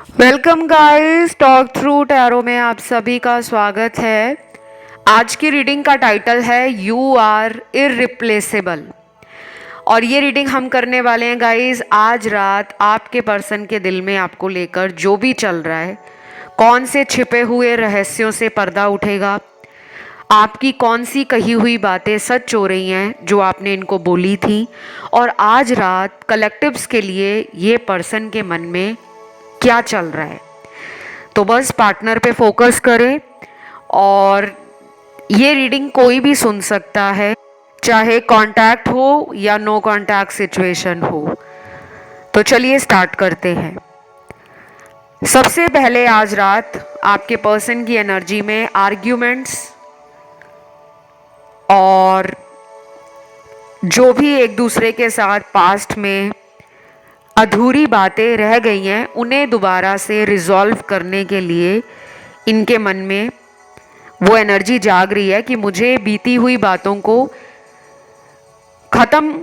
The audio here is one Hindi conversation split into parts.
Welcome guys, talk through tarot में आप सभी का स्वागत है। आज की रीडिंग का टाइटल है यू आर इररिप्लेसेबल। और ये रीडिंग हम करने वाले हैं गाइस आज रात आपके पर्सन के दिल में आपको लेकर जो भी चल रहा है, कौन से छिपे हुए रहस्यों से पर्दा उठेगा, आपकी कौन सी कही हुई बातें सच हो रही हैं जो आपने इनको बोली थी, और आज रात कलेक्टिव्स के लिए ये पर्सन के मन में क्या चल रहा है। तो बस पार्टनर पे फोकस करें। और ये रीडिंग कोई भी सुन सकता है, चाहे कांटेक्ट हो या नो कांटेक्ट सिचुएशन हो। तो चलिए स्टार्ट करते हैं। सबसे पहले आज रात आपके पर्सन की एनर्जी में आर्ग्यूमेंट्स और जो भी एक दूसरे के साथ पास्ट में अधूरी बातें रह गई हैं उन्हें दोबारा से रिजॉल्व करने के लिए इनके मन में वो एनर्जी जाग रही है कि मुझे बीती हुई बातों को ख़त्म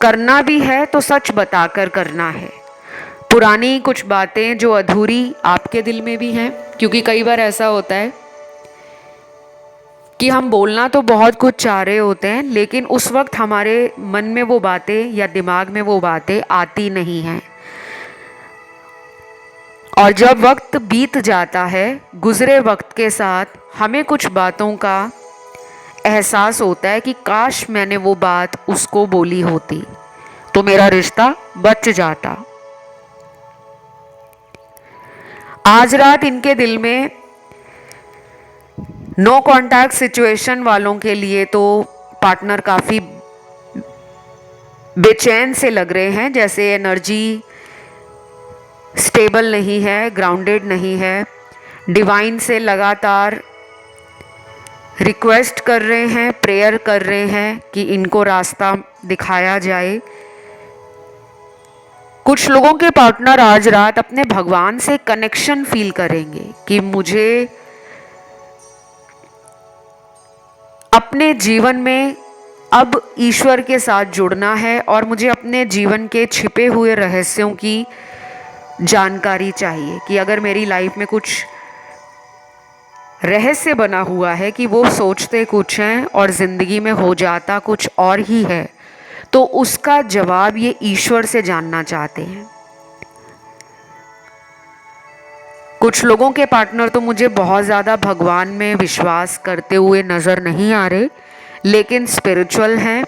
करना भी है तो सच बताकर करना है। पुरानी कुछ बातें जो अधूरी आपके दिल में भी हैं, क्योंकि कई बार ऐसा होता है कि हम बोलना तो बहुत कुछ चाह रहे होते हैं लेकिन उस वक्त हमारे मन में वो बातें या दिमाग में वो बातें आती नहीं हैं। और जब वक्त बीत जाता है, गुजरे वक्त के साथ हमें कुछ बातों का एहसास होता है कि काश मैंने वो बात उसको बोली होती तो मेरा रिश्ता बच जाता। आज रात इनके दिल में नो कांटेक्ट सिचुएशन वालों के लिए तो पार्टनर काफ़ी बेचैन से लग रहे हैं, जैसे एनर्जी स्टेबल नहीं है, ग्राउंडेड नहीं है। डिवाइन से लगातार रिक्वेस्ट कर रहे हैं, प्रेयर कर रहे हैं कि इनको रास्ता दिखाया जाए। कुछ लोगों के पार्टनर आज रात अपने भगवान से कनेक्शन फील करेंगे कि मुझे अपने जीवन में अब ईश्वर के साथ जुड़ना है और मुझे अपने जीवन के छिपे हुए रहस्यों की जानकारी चाहिए कि अगर मेरी लाइफ में कुछ रहस्य बना हुआ है कि वो सोचते कुछ हैं और ज़िंदगी में हो जाता कुछ और ही है, तो उसका जवाब ये ईश्वर से जानना चाहते हैं। कुछ लोगों के पार्टनर तो मुझे बहुत ज़्यादा भगवान में विश्वास करते हुए नज़र नहीं आ रहे, लेकिन स्पिरिचुअल हैं,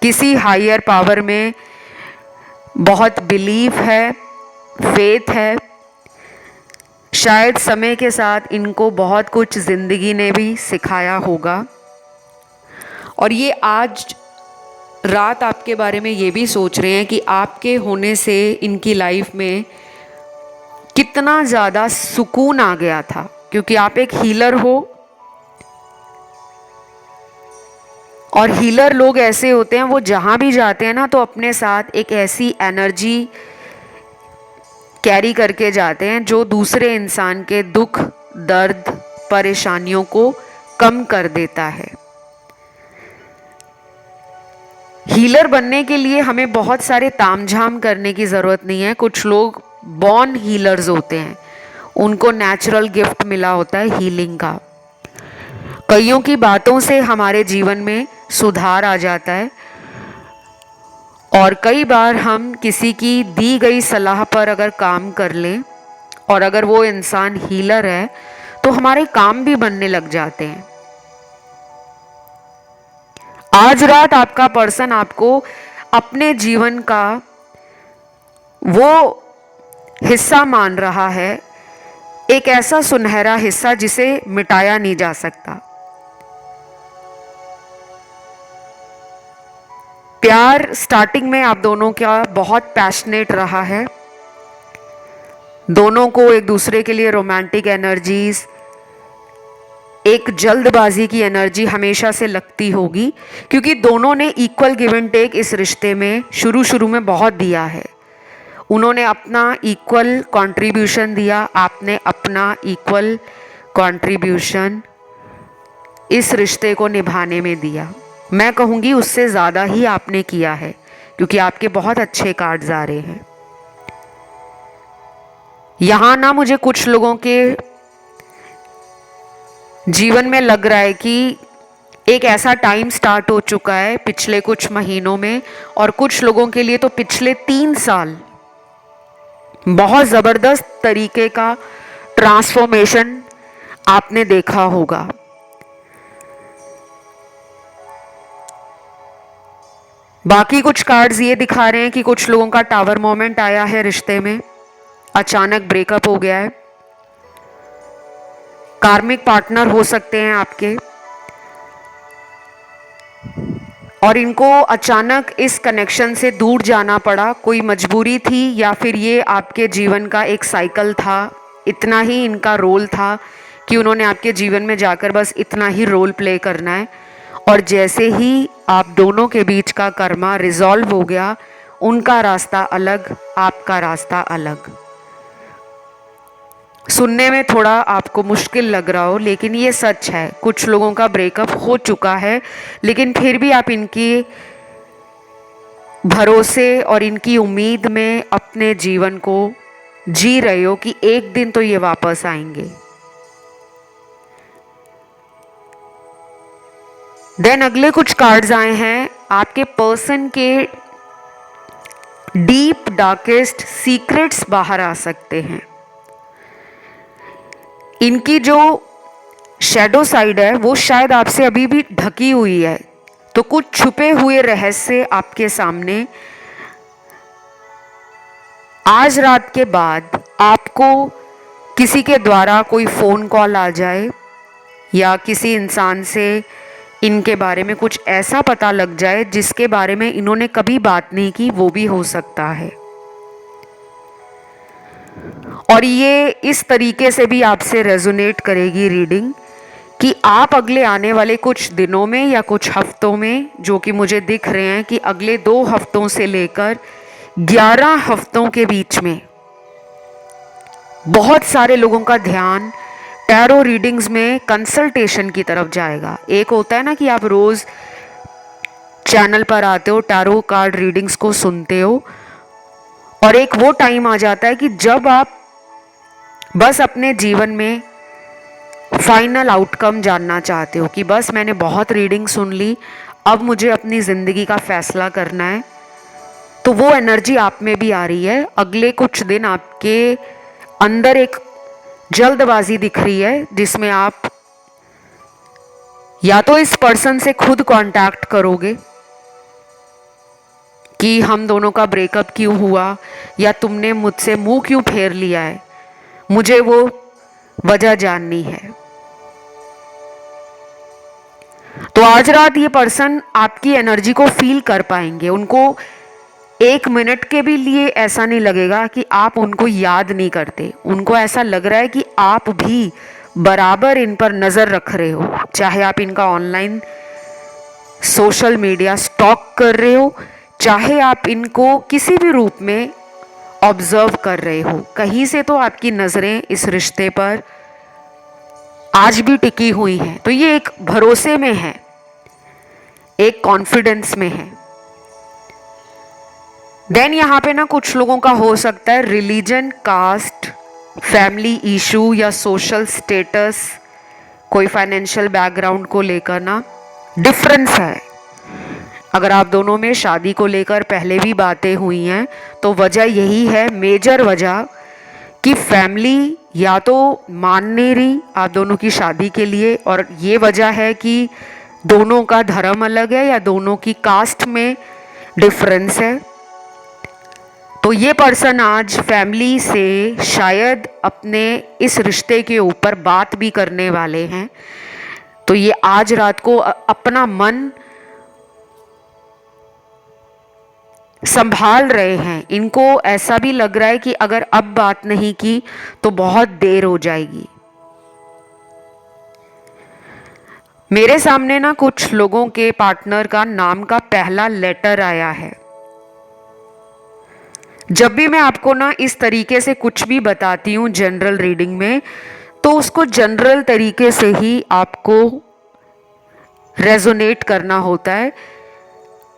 किसी हायर पावर में बहुत बिलीव है, फेथ है। शायद समय के साथ इनको बहुत कुछ ज़िंदगी ने भी सिखाया होगा। और ये आज रात आपके बारे में ये भी सोच रहे हैं कि आपके होने से इनकी लाइफ में कितना ज़्यादा सुकून आ गया था, क्योंकि आप एक हीलर हो। और हीलर लोग ऐसे होते हैं, वो जहाँ भी जाते हैं ना तो अपने साथ एक ऐसी एनर्जी कैरी करके जाते हैं जो दूसरे इंसान के दुख, दर्द, परेशानियों को कम कर देता है। हीलर बनने के लिए हमें बहुत सारे तामझाम करने की ज़रूरत नहीं है। कुछ लोग बॉर्न हीलर्स होते हैं, उनको नेचुरल गिफ्ट मिला होता है हीलिंग का। कईयों की बातों से हमारे जीवन में सुधार आ जाता है और कई बार हम किसी की दी गई सलाह पर अगर काम कर लें और अगर वो इंसान हीलर है तो हमारे काम भी बनने लग जाते हैं। आज रात आपका पर्सन आपको अपने जीवन का वो हिस्सा मान रहा है, एक ऐसा सुनहरा हिस्सा जिसे मिटाया नहीं जा सकता। प्यार स्टार्टिंग में आप दोनों का बहुत पैशनेट रहा है। दोनों को एक दूसरे के लिए रोमांटिक एनर्जीज, एक जल्दबाजी की एनर्जी हमेशा से लगती होगी, क्योंकि दोनों ने इक्वल गिव एंड टेक इस रिश्ते में शुरू में बहुत दिया है। उन्होंने अपना इक्वल कंट्रीब्यूशन दिया, आपने अपना इक्वल कंट्रीब्यूशन इस रिश्ते को निभाने में दिया। मैं कहूँगी उससे ज़्यादा ही आपने किया है, क्योंकि आपके बहुत अच्छे कार्ड्स आ रहे हैं। यहाँ ना मुझे कुछ लोगों के जीवन में लग रहा है कि एक ऐसा टाइम स्टार्ट हो चुका है पिछले कुछ महीनों में, और कुछ लोगों के लिए तो पिछले 3 साल बहुत ज़बरदस्त तरीके का ट्रांसफॉर्मेशन आपने देखा होगा। बाकी कुछ कार्ड्स ये दिखा रहे हैं कि कुछ लोगों का टावर मोमेंट आया है, रिश्ते में अचानक ब्रेकअप हो गया है। कार्मिक पार्टनर हो सकते हैं आपके, और इनको अचानक इस कनेक्शन से दूर जाना पड़ा। कोई मजबूरी थी या फिर ये आपके जीवन का एक साइकिल था। इतना ही इनका रोल था कि उन्होंने आपके जीवन में जाकर बस इतना ही रोल प्ले करना है। और जैसे ही आप दोनों के बीच का कर्मा रिजॉल्व हो गया, उनका रास्ता अलग, आपका रास्ता अलग। सुनने में थोड़ा आपको मुश्किल लग रहा हो, लेकिन ये सच है। कुछ लोगों का ब्रेकअप हो चुका है, लेकिन फिर भी आप इनकी भरोसे और इनकी उम्मीद में अपने जीवन को जी रहे हो कि एक दिन तो ये वापस आएंगे। देन अगले कुछ कार्ड्स आए हैं आपके पर्सन के डीप डार्केस्ट सीक्रेट्स बाहर आ सकते हैं। इनकी जो शैडो साइड है वो शायद आपसे अभी भी ढकी हुई है, तो कुछ छुपे हुए रहस्य आपके सामने आज रात के बाद आपको किसी के द्वारा कोई फ़ोन कॉल आ जाए, या किसी इंसान से इनके बारे में कुछ ऐसा पता लग जाए जिसके बारे में इन्होंने कभी बात नहीं की, वो भी हो सकता है। और ये इस तरीके से भी आपसे रेजोनेट करेगी रीडिंग कि आप अगले आने वाले कुछ दिनों में या कुछ हफ्तों में, जो कि मुझे दिख रहे हैं कि अगले 2 हफ्तों से लेकर 11 हफ्तों के बीच में बहुत सारे लोगों का ध्यान टैरो रीडिंग्स में कंसल्टेशन की तरफ जाएगा। एक होता है ना कि आप रोज चैनल पर आते हो, टैरो कार्ड रीडिंग्स को सुनते हो, और एक वो टाइम आ जाता है कि जब आप बस अपने जीवन में फाइनल आउटकम जानना चाहते हो कि बस मैंने बहुत रीडिंग सुन ली, अब मुझे अपनी ज़िंदगी का फैसला करना है। तो वो एनर्जी आप में भी आ रही है। अगले कुछ दिन आपके अंदर एक जल्दबाजी दिख रही है, जिसमें आप या तो इस पर्सन से खुद कांटेक्ट करोगे कि हम दोनों का ब्रेकअप क्यों हुआ, या तुमने मुझसे मुंह क्यों फेर लिया है, मुझे वो वजह जाननी है। तो आज रात ये पर्सन आपकी एनर्जी को फील कर पाएंगे। उनको 1 मिनट के भी लिए ऐसा नहीं लगेगा कि आप उनको याद नहीं करते। उनको ऐसा लग रहा है कि आप भी बराबर इन पर नज़र रख रहे हो, चाहे आप इनका ऑनलाइन सोशल मीडिया स्टॉक कर रहे हो, चाहे आप इनको किसी भी रूप में ऑब्जर्व कर रहे हो। कहीं से तो आपकी नज़रें इस रिश्ते पर आज भी टिकी हुई हैं। तो ये एक भरोसे में है, एक कॉन्फिडेंस में है। देन यहाँ पे ना कुछ लोगों का हो सकता है रिलीजन, कास्ट, फैमिली इशू या सोशल स्टेटस, कोई फाइनेंशियल बैकग्राउंड को लेकर ना डिफरेंस है। अगर आप दोनों में शादी को लेकर पहले भी बातें हुई हैं तो वजह यही है, मेजर वजह, कि फैमिली या तो मान नहीं रही आप दोनों की शादी के लिए, और ये वजह है कि दोनों का धर्म अलग है या दोनों की कास्ट में डिफरेंस है। तो ये पर्सन आज फैमिली से शायद अपने इस रिश्ते के ऊपर बात भी करने वाले हैं। तो ये आज रात को अपना मन संभाल रहे हैं। इनको ऐसा भी लग रहा है कि अगर अब बात नहीं की तो बहुत देर हो जाएगी। मेरे सामने ना कुछ लोगों के पार्टनर का नाम का पहला लेटर आया है। जब भी मैं आपको ना इस तरीके से कुछ भी बताती हूँ जनरल रीडिंग में, तो उसको जनरल तरीके से ही आपको रेजोनेट करना होता है।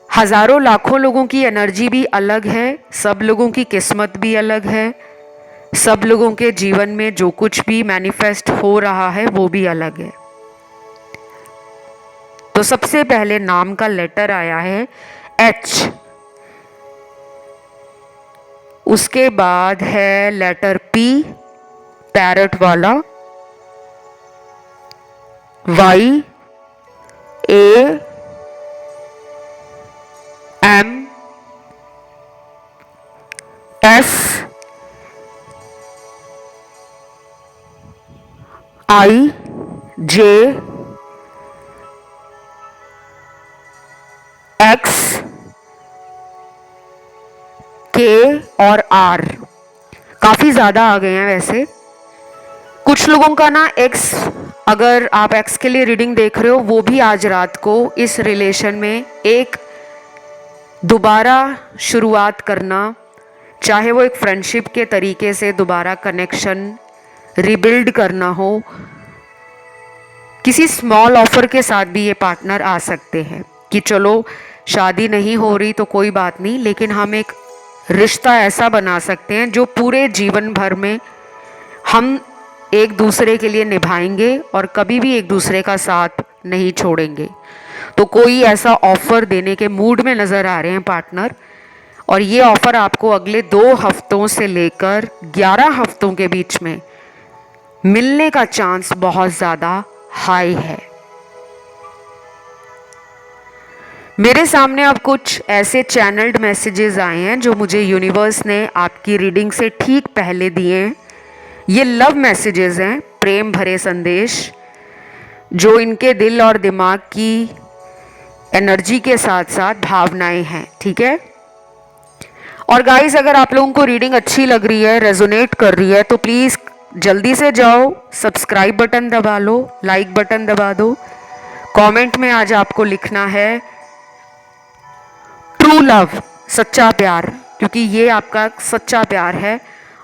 हजारों लाखों लोगों की एनर्जी भी अलग है, सब लोगों की किस्मत भी अलग है, सब लोगों के जीवन में जो कुछ भी मैनिफेस्ट हो रहा है वो भी अलग है। तो सबसे पहले नाम का लेटर आया है एच, उसके बाद है लेटर पी पैरट वाला, वाई, ए, एम, एस, आई, जे, एक्स, के और आर। काफी ज्यादा आ गए हैं वैसे। कुछ लोगों का ना एक्स, अगर आप एक्स के लिए रीडिंग देख रहे हो, वो भी आज रात को इस रिलेशन में एक दोबारा शुरुआत करना, चाहे वो एक फ्रेंडशिप के तरीके से दोबारा कनेक्शन रिबिल्ड करना हो, किसी स्मॉल ऑफर के साथ भी ये पार्टनर आ सकते हैं कि चलो शादी नहीं हो रही तो कोई बात नहीं, लेकिन हम एक रिश्ता ऐसा बना सकते हैं जो पूरे जीवन भर में हम एक दूसरे के लिए निभाएंगे और कभी भी एक दूसरे का साथ नहीं छोड़ेंगे। तो कोई ऐसा ऑफर देने के मूड में नज़र आ रहे हैं पार्टनर, और ये ऑफर आपको अगले 2 हफ्तों से लेकर 11 हफ्तों के बीच में मिलने का चांस बहुत ज़्यादा हाई है। मेरे सामने अब कुछ ऐसे चैनल्ड मैसेजेस आए हैं जो मुझे यूनिवर्स ने आपकी रीडिंग से ठीक पहले दिए हैं। ये लव मैसेजेस हैं, प्रेम भरे संदेश जो इनके दिल और दिमाग की एनर्जी के साथ साथ भावनाएं हैं, ठीक है। और गाइस, अगर आप लोगों को रीडिंग अच्छी लग रही है, रेजोनेट कर रही है, तो प्लीज़ जल्दी से जाओ, सब्सक्राइब बटन दबा लो, लाइक बटन दबा दो। कमेंट में आज आपको लिखना है ट्रू लव, सच्चा प्यार, क्योंकि ये आपका सच्चा प्यार है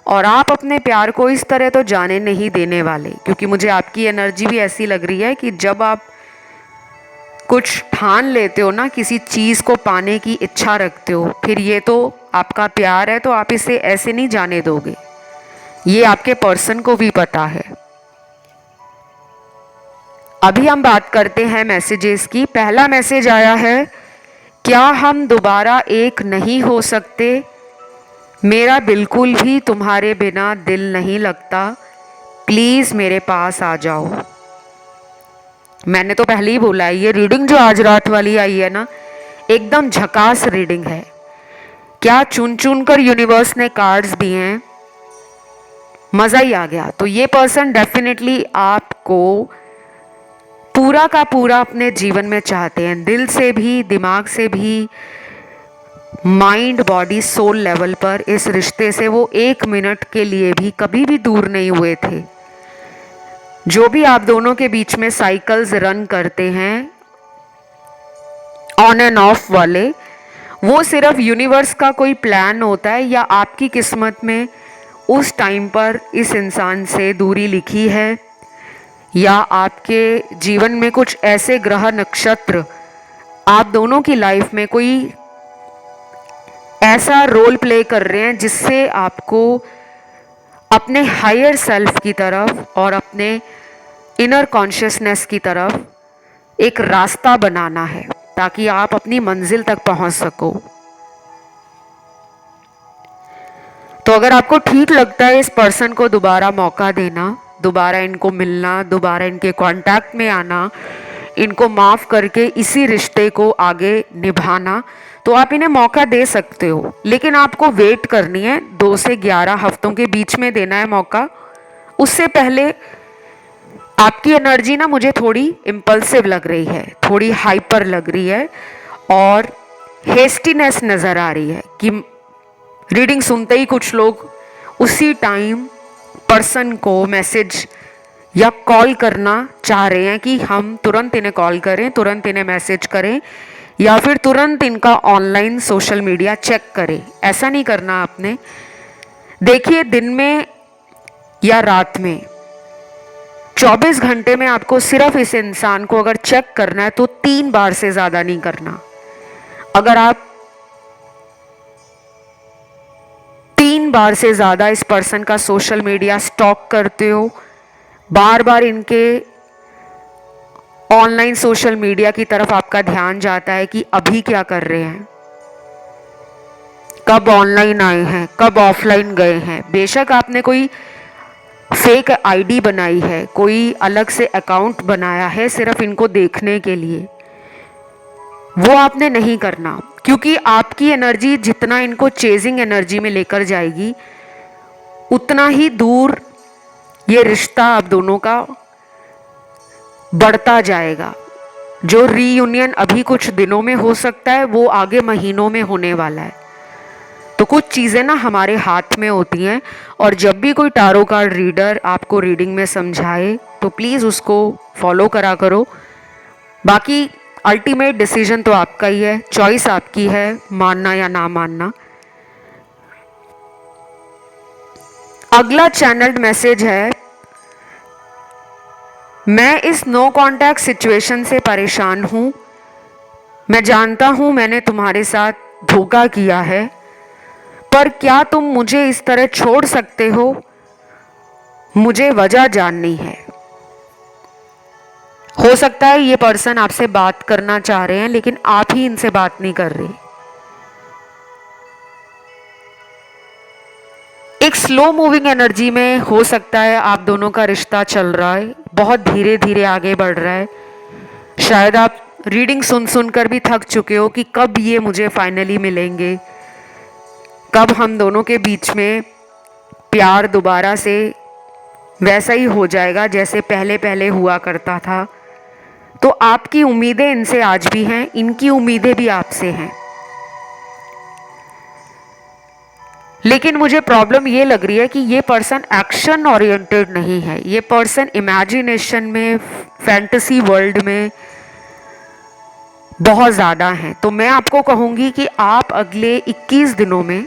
और आप अपने प्यार को इस तरह तो जाने नहीं देने वाले, क्योंकि मुझे आपकी एनर्जी भी ऐसी लग रही है कि जब आप कुछ ठान लेते हो ना, किसी चीज़ को पाने की इच्छा रखते हो, फिर ये तो आपका प्यार है तो आप इसे ऐसे नहीं जाने दोगे। ये आपके पर्सन को भी पता है। अभी हम बात करते हैं मैसेजेस की। पहला मैसेज आया है, क्या हम दोबारा एक नहीं हो सकते? मेरा बिल्कुल भी तुम्हारे बिना दिल नहीं लगता, प्लीज़ मेरे पास आ जाओ। मैंने तो पहले ही बोला है, ये रीडिंग जो आज रात वाली आई है ना, एकदम झकास रीडिंग है। क्या चुन चुन कर यूनिवर्स ने कार्ड्स दिए हैं, मज़ा ही आ गया। तो ये पर्सन डेफिनेटली आपको पूरा का पूरा अपने जीवन में चाहते हैं, दिल से भी, दिमाग से भी, माइंड, बॉडी, सोल लेवल पर इस रिश्ते से वो 1 मिनट के लिए भी कभी भी दूर नहीं हुए थे। जो भी आप दोनों के बीच में साइकिल्स रन करते हैं ऑन एंड ऑफ वाले, वो सिर्फ यूनिवर्स का कोई प्लान होता है या आपकी किस्मत में उस टाइम पर इस इंसान से दूरी लिखी है, या आपके जीवन में कुछ ऐसे ग्रह नक्षत्र आप दोनों की लाइफ में कोई ऐसा रोल प्ले कर रहे हैं जिससे आपको अपने हायर सेल्फ की तरफ और अपने इनर कॉन्शियसनेस की तरफ एक रास्ता बनाना है ताकि आप अपनी मंजिल तक पहुंच सको। तो अगर आपको ठीक लगता है इस पर्सन को दोबारा मौका देना, दोबारा इनको मिलना, दोबारा इनके कांटेक्ट में आना, इनको माफ़ करके इसी रिश्ते को आगे निभाना, तो आप इन्हें मौका दे सकते हो। लेकिन आपको वेट करनी है, 2 से 11 हफ्तों के बीच में देना है मौका। उससे पहले आपकी एनर्जी ना मुझे थोड़ी इम्पल्सिव लग रही है, थोड़ी हाइपर लग रही है और हेस्टीनेस नज़र आ रही है कि रीडिंग सुनते ही कुछ लोग उसी टाइम पर्सन को मैसेज या कॉल करना चाह रहे हैं कि हम तुरंत इन्हें कॉल करें, तुरंत इन्हें मैसेज करें, या फिर तुरंत इनका ऑनलाइन सोशल मीडिया चेक करें। ऐसा नहीं करना आपने। देखिए, दिन में या रात में 24 घंटे में आपको सिर्फ इस इंसान को अगर चेक करना है तो 3 बार से ज़्यादा नहीं करना। अगर आप 3 बार से ज़्यादा इस पर्सन का सोशल मीडिया स्टॉक करते हो, बार बार इनके ऑनलाइन सोशल मीडिया की तरफ आपका ध्यान जाता है कि अभी क्या कर रहे हैं, कब ऑनलाइन आए हैं, कब ऑफलाइन गए हैं। बेशक आपने कोई फेक आईडी बनाई है, कोई अलग से अकाउंट बनाया है सिर्फ इनको देखने के लिए, वो आपने नहीं करना, क्योंकि आपकी एनर्जी जितना इनको चेजिंग एनर्जी में लेकर जाएगी उतना ही दूर ये रिश्ता आप दोनों का बढ़ता जाएगा। जो रीयूनियन अभी कुछ दिनों में हो सकता है वो आगे महीनों में होने वाला है। तो कुछ चीज़ें ना हमारे हाथ में होती हैं, और जब भी कोई टारो कार्ड रीडर आपको रीडिंग में समझाए तो प्लीज़ उसको फॉलो करा करो। बाकी अल्टीमेट डिसीजन तो आपका ही है, चॉइस आपकी है, मानना या ना मानना। अगला चैनल्ड मैसेज है, मैं इस नो कॉन्टैक्ट सिचुएशन से परेशान हूं। मैं जानता हूं मैंने तुम्हारे साथ धोखा किया है, पर क्या तुम मुझे इस तरह छोड़ सकते हो? मुझे वजह जाननी है। हो सकता है ये पर्सन आपसे बात करना चाह रहे हैं लेकिन आप ही इनसे बात नहीं कर रहे। एक स्लो मूविंग एनर्जी में हो सकता है आप दोनों का रिश्ता चल रहा है, बहुत धीरे धीरे आगे बढ़ रहा है। शायद आप रीडिंग सुन सुनकर भी थक चुके हो कि कब ये मुझे फाइनली मिलेंगे, कब हम दोनों के बीच में प्यार दोबारा से वैसा ही हो जाएगा जैसे पहले पहले हुआ करता था। तो आपकी उम्मीदें इनसे आज भी हैं, इनकी उम्मीदें भी आपसे हैं। लेकिन मुझे प्रॉब्लम ये लग रही है कि ये पर्सन एक्शन ओरिएंटेड नहीं है, ये पर्सन इमेजिनेशन में, फैंटेसी वर्ल्ड में बहुत ज़्यादा है। तो मैं आपको कहूँगी कि आप अगले 21 दिनों में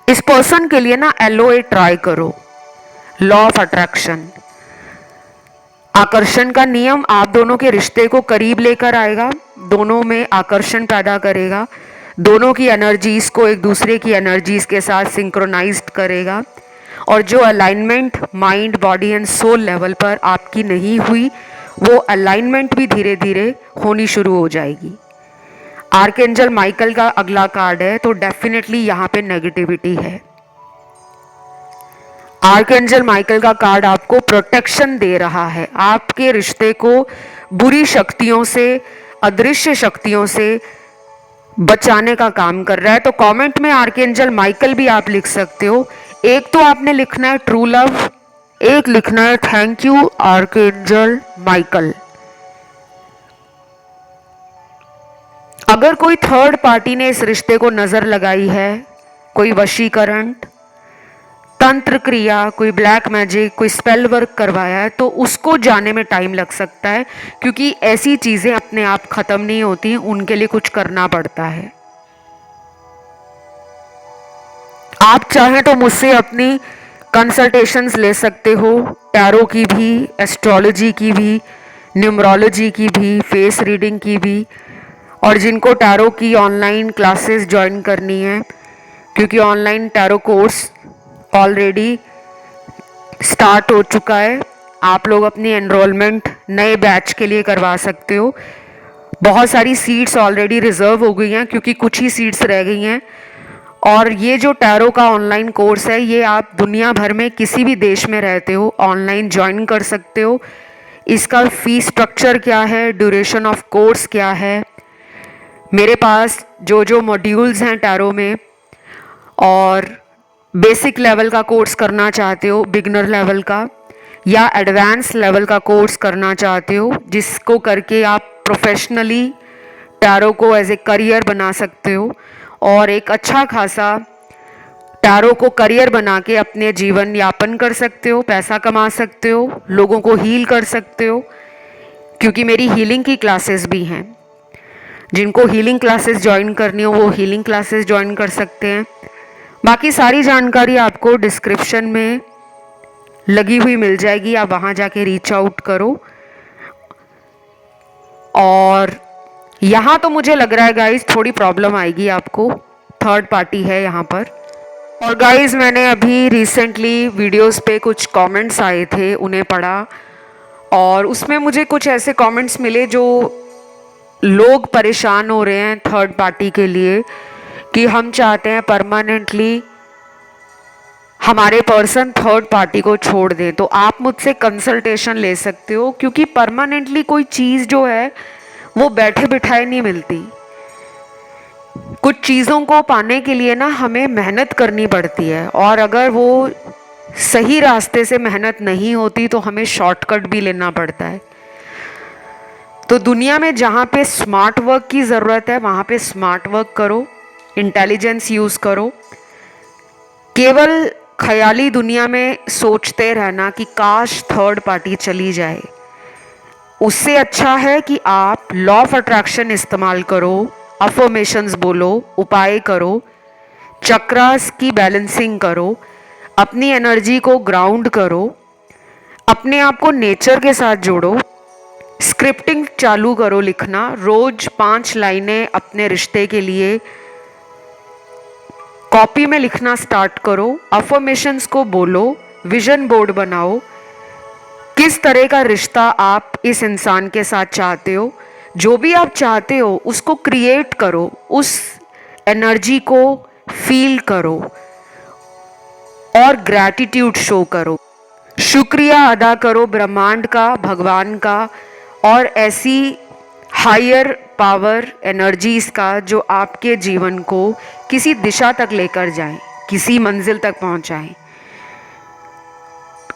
इस पर्सन के लिए ना LOA ट्राई करो, लॉ ऑफ अट्रैक्शन। आकर्षण का नियम आप दोनों के रिश्ते को करीब लेकर आएगा, दोनों में आकर्षण पैदा करेगा, दोनों की एनर्जीज को एक दूसरे की एनर्जीज के साथ सिंक्रोनाइज्ड करेगा, और जो alignment mind body and soul level पर आपकी नहीं हुई वो अलाइनमेंट भी धीरे धीरे होनी शुरू हो जाएगी। आर्कएंजल माइकल का अगला कार्ड है, तो डेफिनेटली यहाँ पे नेगेटिविटी है। आर्कएंजल माइकल का कार्ड आपको प्रोटेक्शन दे रहा है, आपके रिश्ते को बुरी शक्तियों से, अदृश्य शक्तियों से बचाने का काम कर रहा है। तो कमेंट में आर्कएंजल माइकल भी आप लिख सकते हो। एक तो आपने लिखना है ट्रू लव, एक लिखना है थैंक यू आर्कएंजल माइकल। अगर कोई थर्ड पार्टी ने इस रिश्ते को नजर लगाई है, कोई वशीकरण, तंत्र क्रिया, कोई ब्लैक मैजिक, कोई स्पेल वर्क करवाया है, तो उसको जाने में टाइम लग सकता है, क्योंकि ऐसी चीजें अपने आप खत्म नहीं होती, उनके लिए कुछ करना पड़ता है। आप चाहें तो मुझसे अपनी कंसल्टेशंस ले सकते हो, टैरो की भी, एस्ट्रोलॉजी की भी, न्यूमरोलॉजी की भी, फेस रीडिंग की भी। और जिनको टैरो की ऑनलाइन क्लासेस ज्वाइन करनी है, क्योंकि online tarot course already start हो चुका है, आप लोग अपनी एनरोलमेंट नए बैच के लिए करवा सकते हो। बहुत सारी सीट्स ऑलरेडी रिजर्व हो गई हैं, क्योंकि कुछ ही सीट्स रह गई हैं। और ये जो टैरो का ऑनलाइन कोर्स है, ये आप दुनिया भर में किसी भी देश में रहते हो ऑनलाइन ज्वाइन कर सकते हो। इसका फी स्ट्रक्चर क्या है, ड्यूरेशन ऑफ कोर्स क्या है, मेरे पास जो जो मॉड्यूल्स हैं टैरो में, और बेसिक लेवल का कोर्स करना चाहते हो, बिगनर लेवल का या एडवांस लेवल का कोर्स करना चाहते हो, जिसको करके आप प्रोफेशनली टैरो को एज ए करियर बना सकते हो, और एक अच्छा खासा टैरो को करियर बना के अपने जीवन यापन कर सकते हो, पैसा कमा सकते हो, लोगों को हील कर सकते हो। क्योंकि मेरी हीलिंग की क्लासेस भी हैं, जिनको हीलिंग क्लासेस ज्वाइन करनी हो वो हीलिंग क्लासेस ज्वाइन कर सकते हैं। बाकी सारी जानकारी आपको डिस्क्रिप्शन में लगी हुई मिल जाएगी, आप वहाँ जाके रीच आउट करो। और यहाँ तो मुझे लग रहा है गाइस थोड़ी प्रॉब्लम आएगी आपको, थर्ड पार्टी है यहाँ पर। और गाइस, मैंने अभी रिसेंटली वीडियोस पे कुछ कमेंट्स आए थे, उन्हें पढ़ा और उसमें मुझे कुछ ऐसे कमेंट्स मिले जो लोग परेशान हो रहे हैं थर्ड पार्टी के लिए कि हम चाहते हैं परमानेंटली हमारे पर्सन थर्ड पार्टी को छोड़ दें। तो आप मुझसे कंसल्टेशन ले सकते हो, क्योंकि परमानेंटली कोई चीज़ जो है वो बैठे बिठाए नहीं मिलती। कुछ चीज़ों को पाने के लिए ना हमें मेहनत करनी पड़ती है, और अगर वो सही रास्ते से मेहनत नहीं होती तो हमें शॉर्टकट भी लेना पड़ता है। तो दुनिया में जहाँ पे स्मार्ट वर्क की ज़रूरत है वहाँ पे स्मार्ट वर्क करो, इंटेलिजेंस यूज़ करो। केवल ख्याली दुनिया में सोचते रहना कि काश थर्ड पार्टी चली जाए, उससे अच्छा है कि आप लॉ ऑफ अट्रैक्शन इस्तेमाल करो, अफर्मेशंस बोलो, उपाय करो, चक्रास की बैलेंसिंग करो, अपनी एनर्जी को ग्राउंड करो, अपने आप को नेचर के साथ जोड़ो, स्क्रिप्टिंग चालू करो लिखना। रोज 5 लाइनें अपने रिश्ते के लिए कॉपी में लिखना स्टार्ट करो, अफर्मेशंस को बोलो, विजन बोर्ड बनाओ, किस तरह का रिश्ता आप इस इंसान के साथ चाहते हो, जो भी आप चाहते हो उसको क्रिएट करो, उस एनर्जी को फील करो और ग्रैटिट्यूड शो करो, शुक्रिया अदा करो ब्रह्मांड का, भगवान का और ऐसी हायर पावर एनर्जीज का जो आपके जीवन को किसी दिशा तक लेकर जाएं, किसी मंजिल तक पहुंचाएं।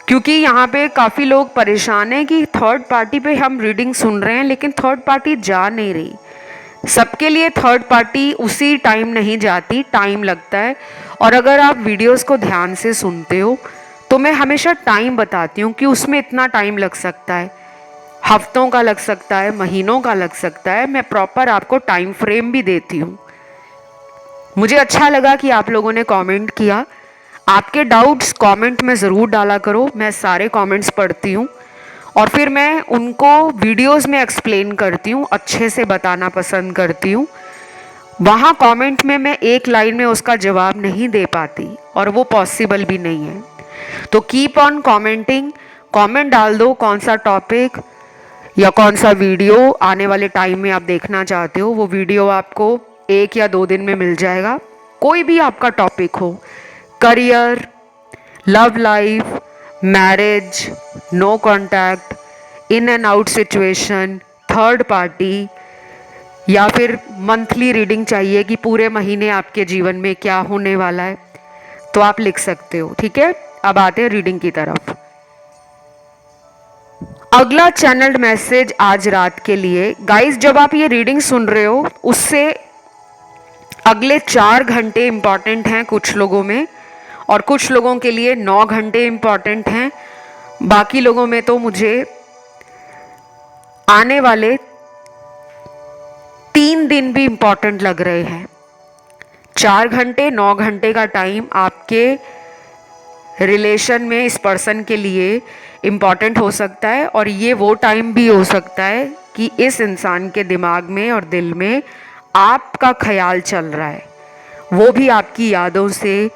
क्योंकि यहाँ पे काफ़ी लोग परेशान हैं कि थर्ड पार्टी पे हम रीडिंग सुन रहे हैं लेकिन थर्ड पार्टी जा नहीं रही। सबके लिए थर्ड पार्टी उसी टाइम नहीं जाती, टाइम लगता है। और अगर आप वीडियोस को ध्यान से सुनते हो तो मैं हमेशा टाइम बताती हूँ कि उसमें इतना टाइम लग सकता है, हफ्तों का लग सकता है, महीनों का लग सकता है। मैं प्रॉपर आपको टाइम फ्रेम भी देती हूँ। मुझे अच्छा लगा कि आप लोगों ने कमेंट किया। आपके डाउट्स कमेंट में ज़रूर डाला करो, मैं सारे कमेंट्स पढ़ती हूँ और फिर मैं उनको वीडियोस में एक्सप्लेन करती हूँ, अच्छे से बताना पसंद करती हूँ। वहाँ कमेंट में मैं एक लाइन में उसका जवाब नहीं दे पाती और वो पॉसिबल भी नहीं है। तो कीप ऑन कमेंटिंग, कमेंट डाल दो कौन सा टॉपिक या कौन सा वीडियो आने वाले टाइम में आप देखना चाहते हो। वो वीडियो आपको 1 या 2 दिन में मिल जाएगा। कोई भी आपका टॉपिक हो, career, love life, marriage, no contact, in and out situation, third party, या फिर मंथली रीडिंग चाहिए कि पूरे महीने आपके जीवन में क्या होने वाला है, तो आप लिख सकते हो। ठीक है, अब आते हैं रीडिंग की तरफ। अगला चैनल्ड मैसेज आज रात के लिए गाइस, जब आप ये रीडिंग सुन रहे हो उससे अगले 4 घंटे इंपॉर्टेंट हैं कुछ लोगों में, और कुछ लोगों के लिए 9 घंटे इंपॉर्टेंट हैं। बाकी लोगों में तो मुझे आने वाले 3 दिन भी इंपॉर्टेंट लग रहे हैं। 4 घंटे 9 घंटे का टाइम आपके रिलेशन में इस पर्सन के लिए इम्पॉर्टेंट हो सकता है, और ये वो टाइम भी हो सकता है कि इस इंसान के दिमाग में और दिल में आपका ख्याल चल रहा है, वो भी आपकी यादों से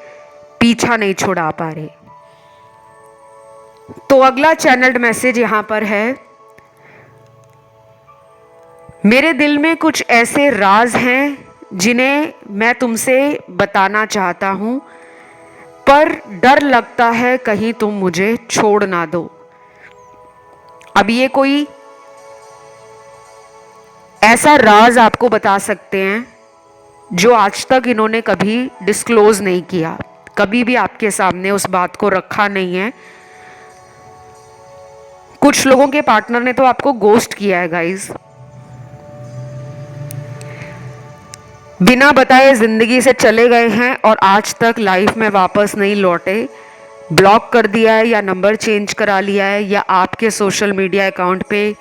पीछा नहीं छुड़ा पा रहे। तो अगला चैनल्ड मैसेज यहाँ पर है, मेरे दिल में कुछ ऐसे राज हैं जिन्हें मैं तुमसे बताना चाहता हूँ, पर डर लगता है कहीं तुम मुझे छोड़ ना दो। अब ये कोई ऐसा राज आपको बता सकते हैं जो आज तक इन्होंने कभी डिस्क्लोज नहीं किया, कभी भी आपके सामने उस बात को रखा नहीं है। कुछ लोगों के पार्टनर ने तो आपको गोस्ट किया है गाइस, बिना बताए जिंदगी से चले गए हैं और आज तक लाइफ में वापस नहीं लौटे। ब्लॉक कर दिया है या नंबर चेंज करा लिया है, या आपके सोशल मीडिया अकाउंट पे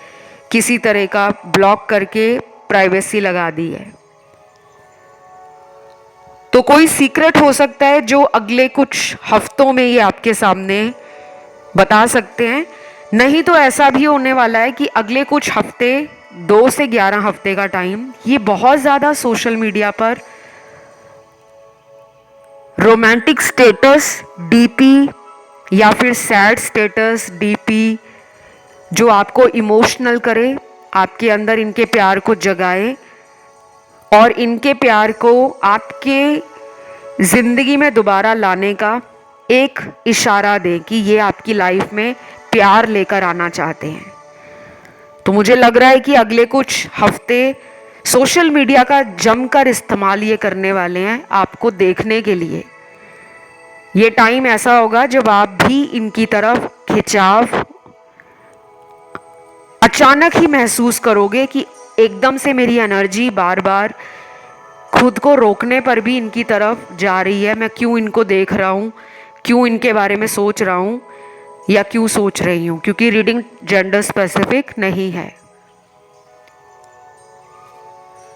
किसी तरह का ब्लॉक करके प्राइवेसी लगा दी है। तो कोई सीक्रेट हो सकता है जो अगले कुछ हफ्तों में ये आपके सामने बता सकते हैं। नहीं तो ऐसा भी होने वाला है कि अगले कुछ हफ्ते, 2 से 11 हफ्ते का टाइम, ये बहुत ज़्यादा सोशल मीडिया पर रोमांटिक स्टेटस डीपी या फिर सैड स्टेटस डीपी जो आपको इमोशनल करे, आपके अंदर इनके प्यार को जगाए और इनके प्यार को आपके ज़िंदगी में दोबारा लाने का एक इशारा दे कि ये आपकी लाइफ में प्यार लेकर आना चाहते हैं। तो मुझे लग रहा है कि अगले कुछ हफ्ते सोशल मीडिया का जमकर इस्तेमाल ये करने वाले हैं आपको देखने के लिए। ये टाइम ऐसा होगा जब आप भी इनकी तरफ खिंचाव अचानक ही महसूस करोगे कि एकदम से मेरी एनर्जी बार बार खुद को रोकने पर भी इनकी तरफ जा रही है। मैं क्यों इनको देख रहा हूँ, क्यों इनके बारे में सोच रहा हूँ या क्यों सोच रही हूँ, क्योंकि रीडिंग जेंडर स्पेसिफिक नहीं है।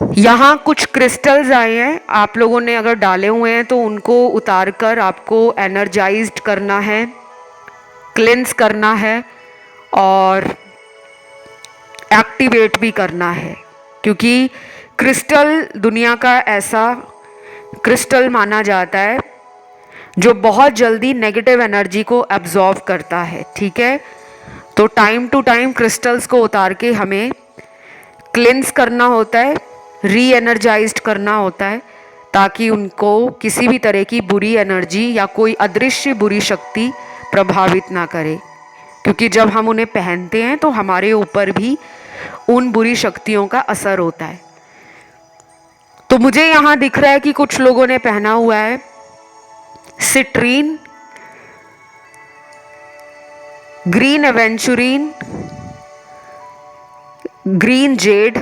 यहाँ कुछ क्रिस्टल्स आए हैं, आप लोगों ने अगर डाले हुए हैं तो उनको उतार कर आपको एनर्जाइज्ड करना है, क्लेंस करना है और एक्टिवेट भी करना है, क्योंकि क्रिस्टल दुनिया का ऐसा क्रिस्टल माना जाता है जो बहुत जल्दी नेगेटिव एनर्जी को एब्जॉर्व करता है। ठीक है, तो टाइम टू टाइम क्रिस्टल्स को उतार के हमें क्लेंस करना होता है, री एनर्जाइज्ड करना होता है, ताकि उनको किसी भी तरह की बुरी एनर्जी या कोई अदृश्य बुरी शक्ति प्रभावित ना करे, क्योंकि जब हम उन्हें पहनते हैं तो हमारे ऊपर भी उन बुरी शक्तियों का असर होता है। तो मुझे यहाँ दिख रहा है कि कुछ लोगों ने पहना हुआ है citrine, green aventurine, green jade,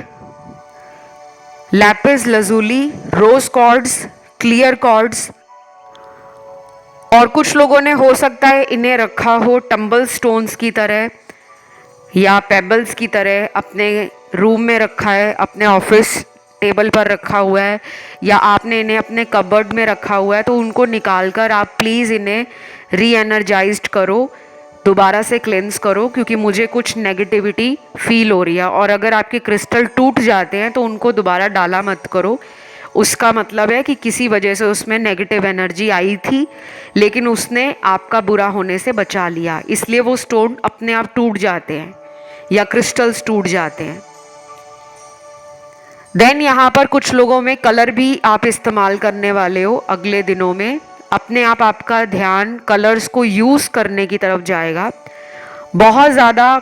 lapis lazuli, rose quartz, clear quartz, और कुछ लोगों ने हो सकता है इन्हें रखा हो टम्बल स्टोन्स की तरह या पेबल्स की तरह, अपने रूम में रखा है, अपने ऑफिस टेबल पर रखा हुआ है, या आपने इन्हें अपने कबर्ड में रखा हुआ है। तो उनको निकाल कर आप प्लीज़ इन्हें री एनर्जाइज्ड करो, दोबारा से क्लेंस करो, क्योंकि मुझे कुछ नेगेटिविटी फील हो रही है। और अगर आपके क्रिस्टल टूट जाते हैं तो उनको दोबारा डाला मत करो, उसका मतलब है कि किसी वजह से उसमें नेगेटिव एनर्जी आई थी, लेकिन उसने आपका बुरा होने से बचा लिया, इसलिए वो स्टोन अपने आप टूट जाते हैं या क्रिस्टल्स टूट जाते हैं। देन यहाँ पर कुछ लोगों में कलर भी आप इस्तेमाल करने वाले हो अगले दिनों में, अपने आप आपका ध्यान कलर्स को यूज़ करने की तरफ जाएगा। बहुत ज़्यादा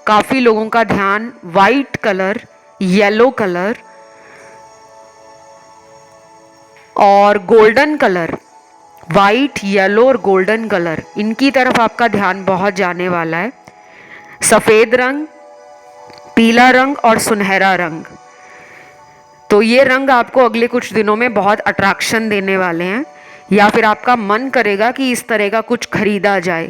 काफ़ी लोगों का ध्यान वाइट कलर, येलो कलर और गोल्डन कलर, वाइट, येलो और गोल्डन कलर, इनकी तरफ आपका ध्यान बहुत जाने वाला है। सफ़ेद रंग, पीला रंग और सुनहरा रंग, तो ये रंग आपको अगले कुछ दिनों में बहुत अट्रैक्शन देने वाले हैं, या फिर आपका मन करेगा कि इस तरह का कुछ खरीदा जाए।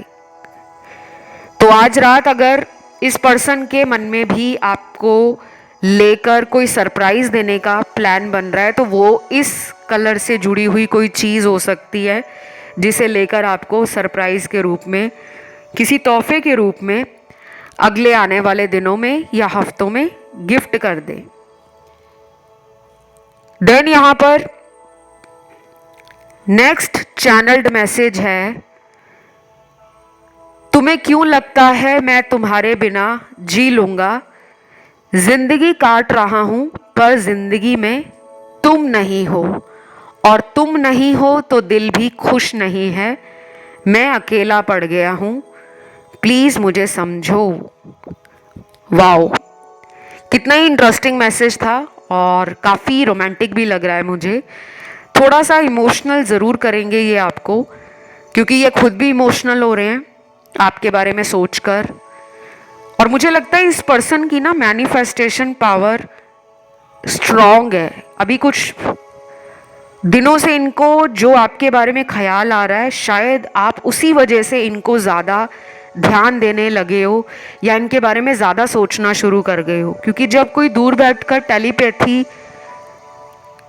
तो आज रात अगर इस पर्सन के मन में भी आपको लेकर कोई सरप्राइज देने का प्लान बन रहा है, तो वो इस कलर से जुड़ी हुई कोई चीज़ हो सकती है जिसे लेकर आपको सरप्राइज के रूप में, किसी तोहफे के रूप में अगले आने वाले दिनों में या हफ्तों में गिफ्ट कर दे। देन यहाँ पर नेक्स्ट चैनल्ड मैसेज है, तुम्हें क्यों लगता है मैं तुम्हारे बिना जी लूंगा, जिंदगी काट रहा हूं पर जिंदगी में तुम नहीं हो, और तुम नहीं हो तो दिल भी खुश नहीं है, मैं अकेला पड़ गया हूं, प्लीज मुझे समझो। वाओ, कितना ही इंटरेस्टिंग मैसेज था और काफ़ी रोमांटिक भी लग रहा है मुझे। थोड़ा सा इमोशनल ज़रूर करेंगे ये आपको, क्योंकि ये खुद भी इमोशनल हो रहे हैं आपके बारे में सोचकर। और मुझे लगता है इस पर्सन की ना मैनिफेस्टेशन पावर स्ट्रॉन्ग है। अभी कुछ दिनों से इनको जो आपके बारे में ख्याल आ रहा है, शायद आप उसी वजह से इनको ज़्यादा ध्यान देने लगे हो या इनके बारे में ज़्यादा सोचना शुरू कर गए हो। क्योंकि जब कोई दूर बैठकर टेलीपैथी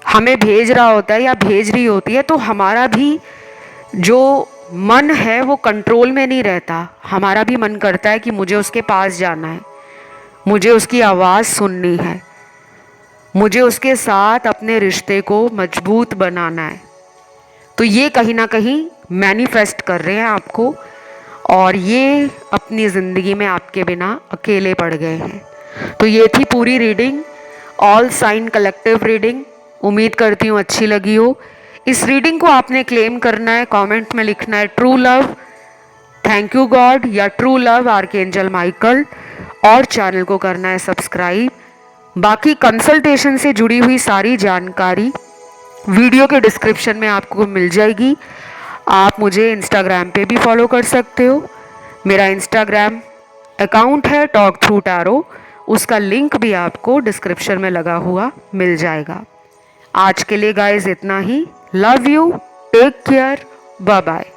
हमें भेज रहा होता है या भेज रही होती है, तो हमारा भी जो मन है वो कंट्रोल में नहीं रहता। हमारा भी मन करता है कि मुझे उसके पास जाना है, मुझे उसकी आवाज़ सुननी है, मुझे उसके साथ अपने रिश्ते को मजबूत बनाना है। तो तो ये कहीं ना कहीं मैनिफेस्ट कर रहे हैं आपको, और ये अपनी ज़िंदगी में आपके बिना अकेले पड़ गए हैं। तो ये थी पूरी reading, all sign collective reading. उम्मीद करती हूँ अच्छी लगी हो। इस रीडिंग को आपने क्लेम करना है, कमेंट में लिखना है true love, thank you God या ट्रू लव आर्कएंजल माइकल, और चैनल को करना है सब्सक्राइब। बाकी कंसल्टेशन से जुड़ी हुई सारी जानकारी वीडियो के डिस्क्रिप्शन में आपको मिल जाएगी। आप मुझे इंस्टाग्राम पे भी फॉलो कर सकते हो। मेरा इंस्टाग्राम अकाउंट है टॉक थ्रू टैरो, उसका लिंक भी आपको डिस्क्रिप्शन में लगा हुआ मिल जाएगा। आज के लिए गाइस इतना ही। Love you, take care, bye bye.